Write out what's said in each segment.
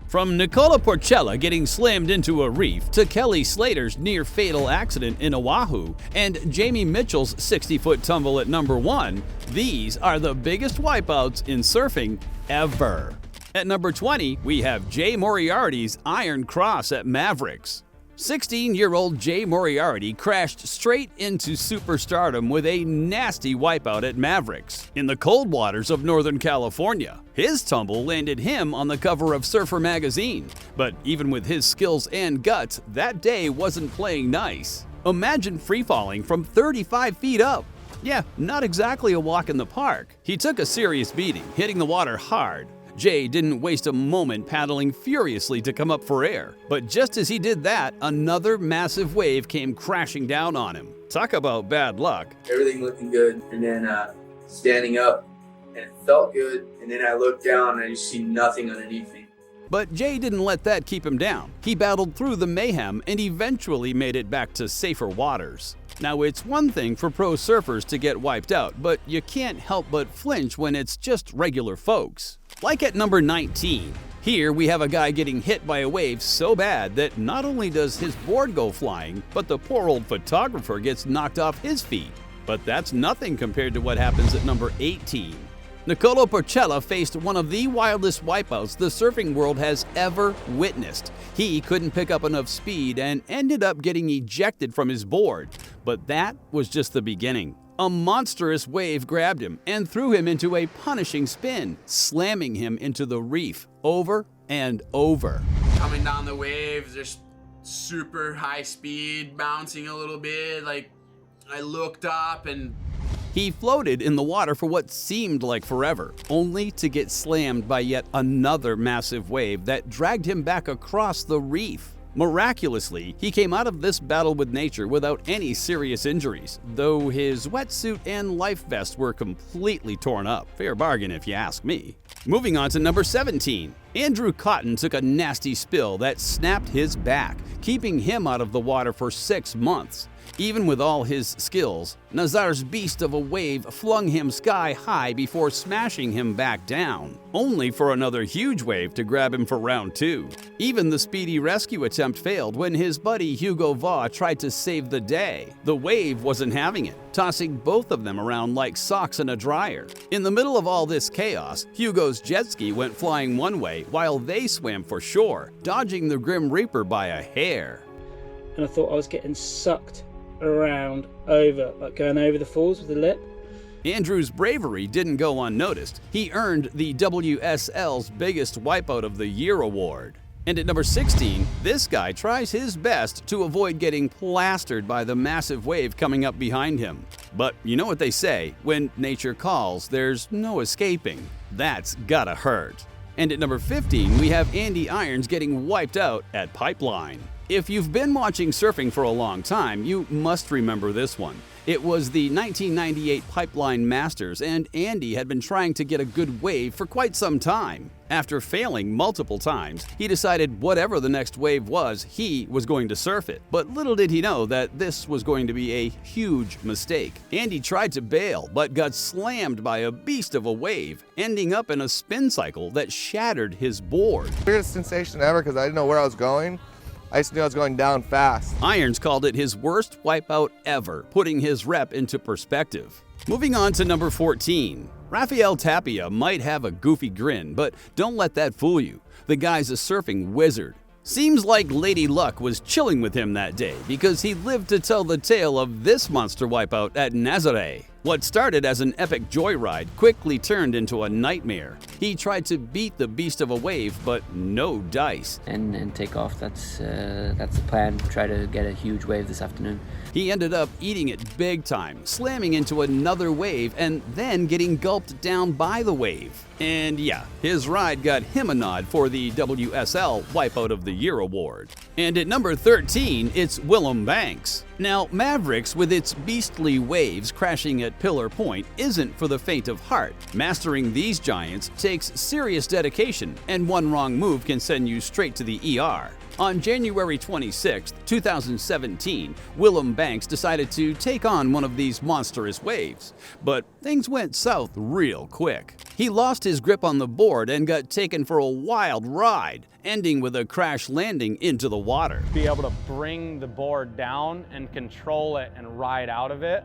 From Nicola Porcella getting slammed into a reef to Kelly Slater's near-fatal accident in Oahu and Jamie Mitchell's 60-foot tumble at number 1, these are the biggest wipeouts in surfing ever. At number 20, we have Jay Moriarty's Iron Cross at Mavericks. 16-year-old Jay Moriarty crashed straight into superstardom with a nasty wipeout at Mavericks in the cold waters of Northern California. His tumble landed him on the cover of Surfer magazine, but even with his skills and guts, that day wasn't playing nice. Imagine free-falling from 35 feet up. Yeah, not exactly a walk in the park. He took a serious beating, hitting the water hard. Jay didn't waste a moment paddling furiously to come up for air, but just as he did that, another massive wave came crashing down on him. Talk about bad luck. Everything looking good, and then standing up, and it felt good, and then I looked down and I just see nothing underneath me. But Jay didn't let that keep him down. He battled through the mayhem and eventually made it back to safer waters. Now, it's one thing for pro surfers to get wiped out, but you can't help but flinch when it's just regular folks. Like at number 19. Here we have a guy getting hit by a wave so bad that not only does his board go flying, but the poor old photographer gets knocked off his feet. But that's nothing compared to what happens at number 18. Nicola Porcella faced one of the wildest wipeouts the surfing world has ever witnessed. He couldn't pick up enough speed and ended up getting ejected from his board. But that was just the beginning. A monstrous wave grabbed him and threw him into a punishing spin, slamming him into the reef over and over. Coming down the waves, there's super high speed, bouncing a little bit. Like, I looked up and he floated in the water for what seemed like forever, only to get slammed by yet another massive wave that dragged him back across the reef. Miraculously, he came out of this battle with nature without any serious injuries, though his wetsuit and life vest were completely torn up. Fair bargain if you ask me. Moving on to number 17. Andrew Cotton took a nasty spill that snapped his back, keeping him out of the water for 6 months. Even with all his skills, Nazar's beast of a wave flung him sky high before smashing him back down, only for another huge wave to grab him for round 2. Even the speedy rescue attempt failed when his buddy Hugo Vaugh tried to save the day. The wave wasn't having it, tossing both of them around like socks in a dryer. In the middle of all this chaos, Hugo's jet ski went flying one way while they swam for shore, dodging the Grim Reaper by a hair. And I thought I was getting sucked around over, like going over the falls with the lip. Andrew's bravery didn't go unnoticed. He earned the WSL's Biggest Wipeout of the Year award. And at number 16, this guy tries his best to avoid getting plastered by the massive wave coming up behind him. But you know what they say, when nature calls, there's no escaping. That's gotta hurt. And at number 15, we have Andy Irons getting wiped out at Pipeline. If you've been watching surfing for a long time, you must remember this one. It was the 1998 Pipeline Masters, and Andy had been trying to get a good wave for quite some time. After failing multiple times, he decided whatever the next wave was, he was going to surf it. But little did he know that this was going to be a huge mistake. Andy tried to bail, but got slammed by a beast of a wave, ending up in a spin cycle that shattered his board. Biggest sensation ever because I didn't know where I was going. I just knew I was going down fast. Irons called it his worst wipeout ever, putting his rep into perspective. Moving on to number 14. Rafael Tapia might have a goofy grin, but don't let that fool you. The guy's a surfing wizard. Seems like Lady Luck was chilling with him that day because he lived to tell the tale of this monster wipeout at Nazare. What started as an epic joyride quickly turned into a nightmare. He tried to beat the beast of a wave, but no dice. And take off. That's the plan. Try to get a huge wave this afternoon. He ended up eating it big time, slamming into another wave and then getting gulped down by the wave. And yeah, his ride got him a nod for the WSL Wipeout of the Year award. And at number 13, it's Willem Banks. Now, Mavericks, with its beastly waves crashing at Pillar Point, isn't for the faint of heart. Mastering these giants takes serious dedication, and one wrong move can send you straight to the ER. On January 26, 2017, Willem Banks decided to take on one of these monstrous waves, but things went south real quick. He lost his grip on the board and got taken for a wild ride, ending with a crash landing into the water. Be able to bring the board down and control it and ride out of it.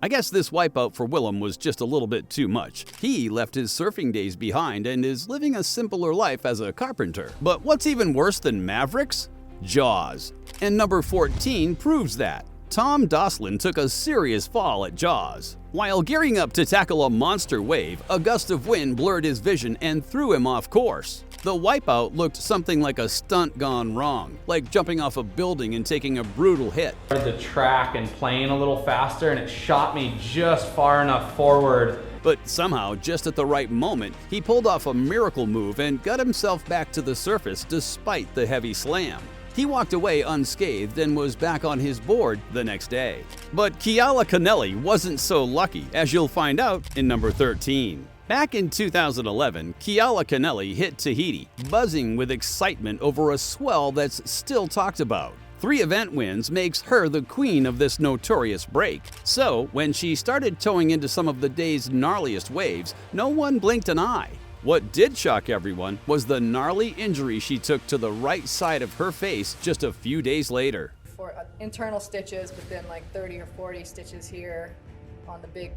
I guess this wipeout for Willem was just a little bit too much. He left his surfing days behind and is living a simpler life as a carpenter. But what's even worse than Mavericks? Jaws. And number 14 proves that. Tom Doslin took a serious fall at Jaws. While gearing up to tackle a monster wave, a gust of wind blurred his vision and threw him off course. The wipeout looked something like a stunt gone wrong, like jumping off a building and taking a brutal hit. The track and playing a little faster, and it shot me just far enough forward. But somehow, just at the right moment, he pulled off a miracle move and got himself back to the surface despite the heavy slam. He walked away unscathed and was back on his board the next day. But Keala Kennelly wasn't so lucky, as you'll find out in number 13. Back in 2011, Keala Kennelly hit Tahiti, buzzing with excitement over a swell that's still talked about. 3 event wins makes her the queen of this notorious break. So, when she started towing into some of the day's gnarliest waves, no one blinked an eye. What did shock everyone was the gnarly injury she took to the right side of her face just a few days later. For internal stitches, but then like 30 or 40 stitches here on the big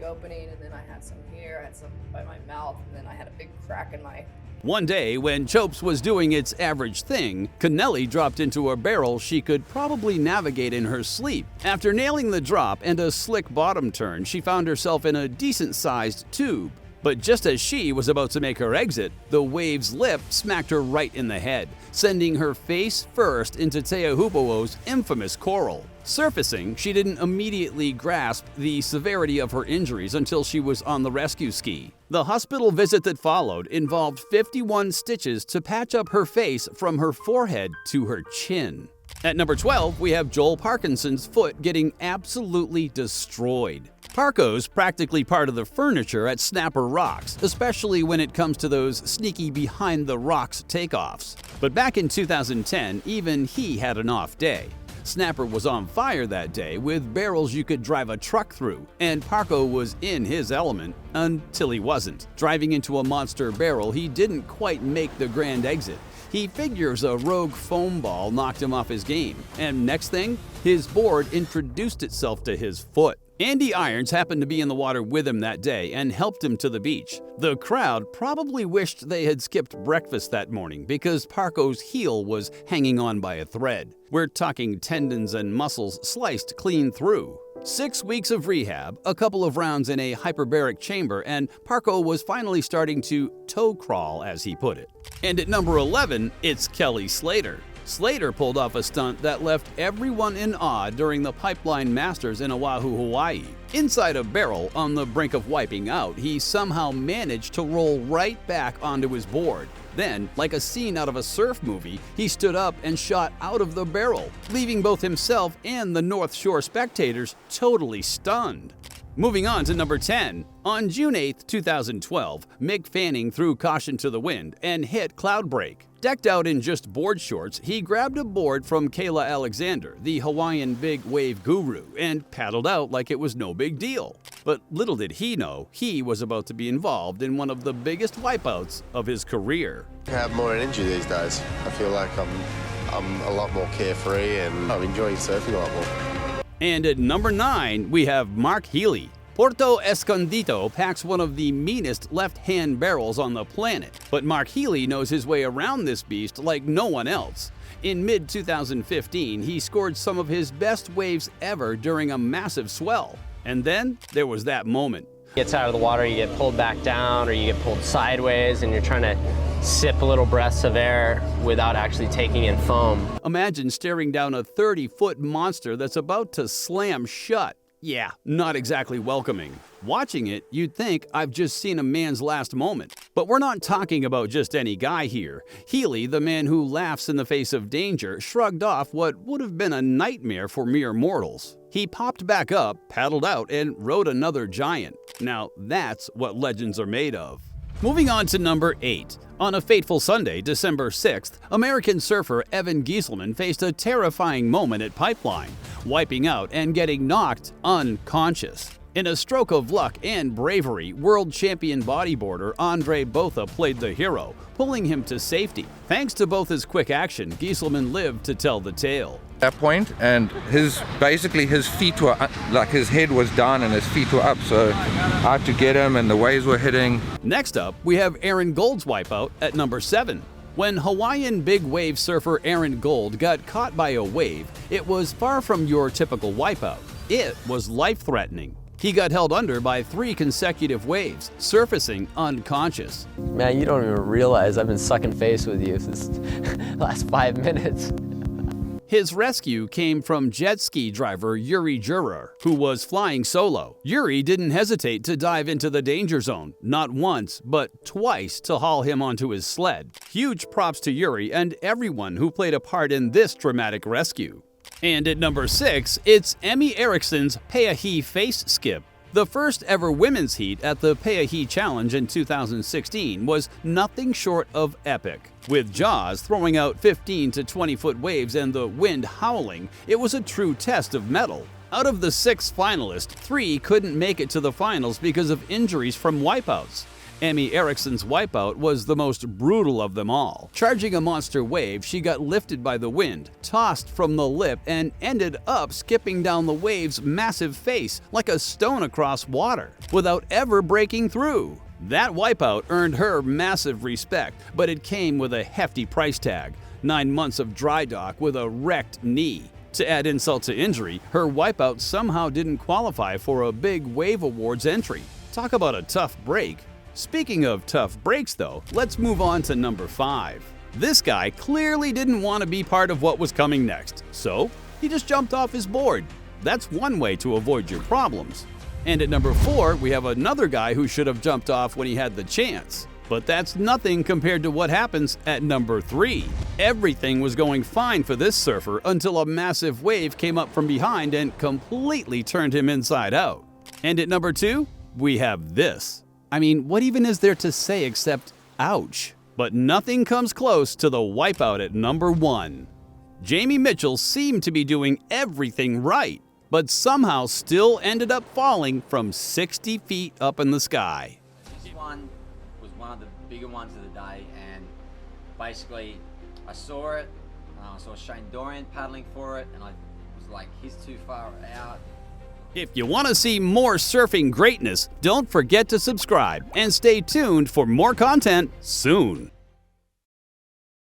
opening, and then I had some here, I had some by my mouth, and then I had a big crack in my... One day, when Chopes was doing its average thing, Kennelly dropped into a barrel she could probably navigate in her sleep. After nailing the drop and a slick bottom turn, she found herself in a decent-sized tube. But just as she was about to make her exit, the wave's lip smacked her right in the head, sending her face first into Teahupo'o's infamous coral. Surfacing, she didn't immediately grasp the severity of her injuries until she was on the rescue ski. The hospital visit that followed involved 51 stitches to patch up her face from her forehead to her chin. At number 12, we have Joel Parkinson's foot getting absolutely destroyed. Parco's practically part of the furniture at Snapper Rocks, especially when it comes to those sneaky behind-the-rocks takeoffs. But back in 2010, even he had an off day. Snapper was on fire that day with barrels you could drive a truck through, and Parco was in his element until he wasn't. Driving into a monster barrel, he didn't quite make the grand exit. He figures a rogue foam ball knocked him off his game, and next thing, his board introduced itself to his foot. Andy Irons happened to be in the water with him that day and helped him to the beach. The crowd probably wished they had skipped breakfast that morning because Parco's heel was hanging on by a thread. We're talking tendons and muscles sliced clean through. 6 weeks of rehab, a couple of rounds in a hyperbaric chamber, and Parco was finally starting to toe crawl, as he put it. And at number 11, it's Kelly Slater. Slater pulled off a stunt that left everyone in awe during the Pipeline Masters in Oahu, Hawaii. Inside a barrel, on the brink of wiping out, he somehow managed to roll right back onto his board. Then, like a scene out of a surf movie, he stood up and shot out of the barrel, leaving both himself and the North Shore spectators totally stunned. Moving on to number 10. On June 8, 2012, Mick Fanning threw caution to the wind and hit Cloudbreak. Decked out in just board shorts, he grabbed a board from Kayla Alexander, the Hawaiian big wave guru, and paddled out like it was no big deal. But little did he know, he was about to be involved in one of the biggest wipeouts of his career. I have more energy these days. I feel like I'm a lot more carefree and I'm enjoying surfing a lot more. And at number 9, we have Mark Healey. Porto Escondido packs one of the meanest left-hand barrels on the planet, but Mark Healey knows his way around this beast like no one else. In mid-2015, he scored some of his best waves ever during a massive swell. And then there was that moment. Gets out of the water, you get pulled back down, or you get pulled sideways, and you're trying to sip little breaths of air without actually taking in foam. Imagine staring down a 30-foot monster that's about to slam shut. Yeah, not exactly welcoming. Watching it, you'd think I've just seen a man's last moment. But we're not talking about just any guy here. Healey, the man who laughs in the face of danger, shrugged off what would have been a nightmare for mere mortals. He popped back up, paddled out, and rode another giant. Now that's what legends are made of. Moving on to number 8. On a fateful Sunday, December 6th, American surfer Evan Gieselman faced a terrifying moment at Pipeline, wiping out and getting knocked unconscious. In a stroke of luck and bravery, world champion bodyboarder Andre Botha played the hero, pulling him to safety. Thanks to Botha's quick action, Gieselman lived to tell the tale. That point, and basically his feet were like his head was down and his feet were up, so I had to get him and the waves were hitting. Next up, we have Aaron Gold's wipeout at number 7. When Hawaiian big wave surfer Aaron Gold got caught by a wave, it was far from your typical wipeout. It was life-threatening. He got held under by 3 consecutive waves, surfacing unconscious. Man, you don't even realize I've been sucking face with you this last 5 minutes. His rescue came from jet ski driver Yuri Jurer, who was flying solo. Yuri didn't hesitate to dive into the danger zone, not once, but twice to haul him onto his sled. Huge props to Yuri and everyone who played a part in this dramatic rescue. And at number 6, it's Emmy Eriksson's Peahi face skip. The first ever women's heat at the Peahi Challenge in 2016 was nothing short of epic. With Jaws throwing out 15 to 20-foot waves and the wind howling, it was a true test of mettle. Out of the 6 finalists, 3 couldn't make it to the finals because of injuries from wipeouts. Emmy Eriksson's wipeout was the most brutal of them all. Charging a monster wave, she got lifted by the wind, tossed from the lip, and ended up skipping down the wave's massive face like a stone across water, without ever breaking through. That wipeout earned her massive respect, but it came with a hefty price tag: 9 months of dry dock with a wrecked knee. To add insult to injury, her wipeout somehow didn't qualify for a big Wave Awards entry. Talk about a tough break. Speaking of tough breaks though, let's move on to number 5. This guy clearly didn't want to be part of what was coming next, so he just jumped off his board. That's one way to avoid your problems. And at number 4, we have another guy who should have jumped off when he had the chance. But that's nothing compared to what happens at number 3. Everything was going fine for this surfer until a massive wave came up from behind and completely turned him inside out. And at number 2, we have this. I mean, what even is there to say except ouch? But nothing comes close to the wipeout at number 1. Jamie Mitchell seemed to be doing everything right, but somehow still ended up falling from 60 feet up in the sky. This one was one of the bigger ones of the day, and basically I saw it, I saw Shane Dorian paddling for it, and I was like, he's too far out. If you want to see more surfing greatness, don't forget to subscribe and stay tuned for more content soon.